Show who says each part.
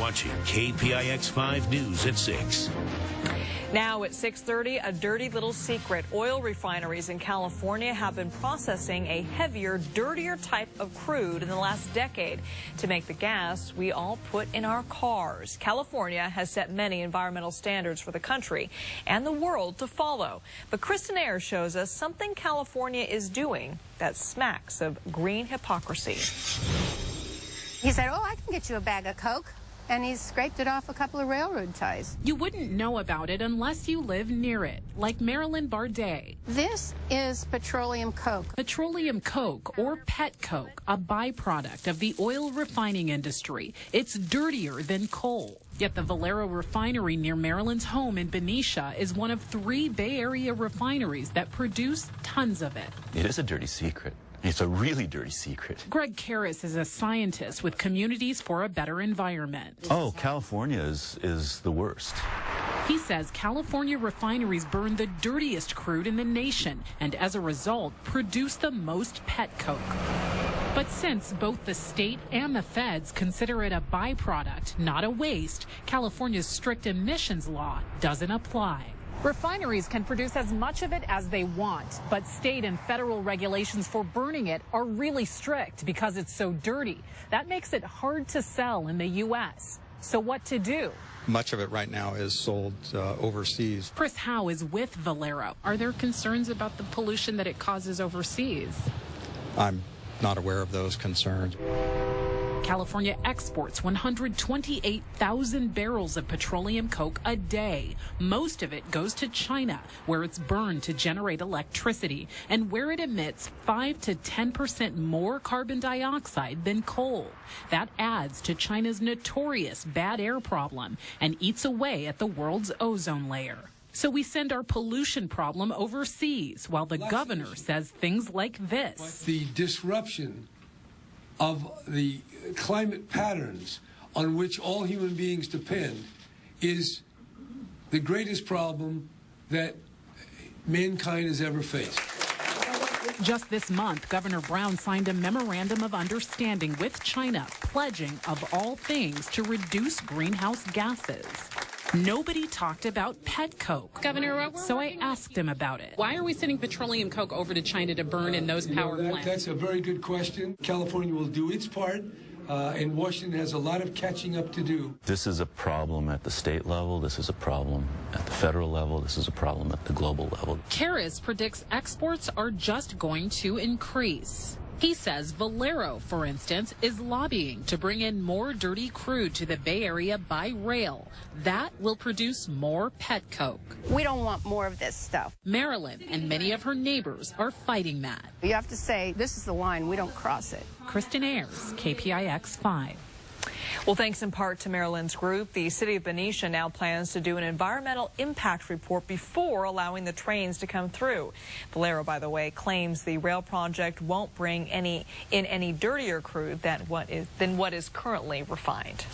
Speaker 1: watching KPIX 5 News at 6.
Speaker 2: Now at 6:30, a dirty little secret. Oil refineries in California have been processing a heavier, dirtier type of crude in the last decade to make the gas we all put in our cars. California has set many environmental standards for the country and the world to follow. But Kristen Ayers shows us something California is doing that smacks of green hypocrisy.
Speaker 3: He said, "Oh, I can get you a bag of Coke." And he's scraped it off a couple of railroad ties.
Speaker 4: You wouldn't know about it unless you live near it, like Marilyn Bardet.
Speaker 3: This is petroleum coke.
Speaker 4: Petroleum coke, or petcoke, a byproduct of the oil refining industry. It's dirtier than coal. Yet the Valero refinery near Marilyn's home in Benicia is one of 3 Bay Area refineries that produce tons of it.
Speaker 5: It is a dirty secret. It's a really dirty secret.
Speaker 4: Greg Karras is a scientist with Communities for a Better Environment.
Speaker 5: Oh, California is the worst.
Speaker 4: He says California refineries burn the dirtiest crude in the nation and as a result produce the most petcoke. But since both the state and the feds consider it a byproduct, not a waste, California's strict emissions law doesn't apply.
Speaker 6: Refineries can produce as much of it as they want, but state and federal regulations for burning it are really strict because it's so dirty. That makes it hard to sell in the U.S. So what to do?
Speaker 7: Much of it right now is sold overseas.
Speaker 4: Chris Howe is with Valero. Are there concerns about the pollution that it causes overseas?
Speaker 7: I'm not aware of those concerns.
Speaker 4: California exports 128,000 barrels of petroleum coke a day. Most of it goes to China, where it's burned to generate electricity and where it emits 5 to 10% more carbon dioxide than coal. That adds to China's notorious bad air problem and eats away at the world's ozone layer. So we send our pollution problem overseas, while the governor says things like this.
Speaker 8: But the disruption of the climate patterns on which all human beings depend is the greatest problem that mankind has ever faced.
Speaker 4: Just this month, Governor Brown signed a memorandum of understanding with China, pledging, of all things, to reduce greenhouse gases. Nobody talked about petcoke.
Speaker 6: Governor,
Speaker 4: so I asked him about it.
Speaker 6: Why are we sending petroleum coke over to China to burn in those power plants?
Speaker 8: That's a very good question. California will do its part, and Washington has a lot of catching up to do.
Speaker 5: This is a problem at the state level. This is a problem at the federal level. This is a problem at the global level.
Speaker 4: Karras predicts exports are just going to increase. He says Valero, for instance, is lobbying to bring in more dirty crude to the Bay Area by rail. That will produce more petcoke.
Speaker 3: We don't want more of this stuff.
Speaker 4: Marilyn and many of her neighbors are fighting that.
Speaker 3: You have to say, this is the line, we don't cross it.
Speaker 4: Kristen Ayers, KPIX 5.
Speaker 2: Well, thanks in part to Marilyn's group, the city of Benicia now plans to do an environmental impact report before allowing the trains to come through. Valero, by the way, claims the rail project won't bring any dirtier crude than what is currently refined.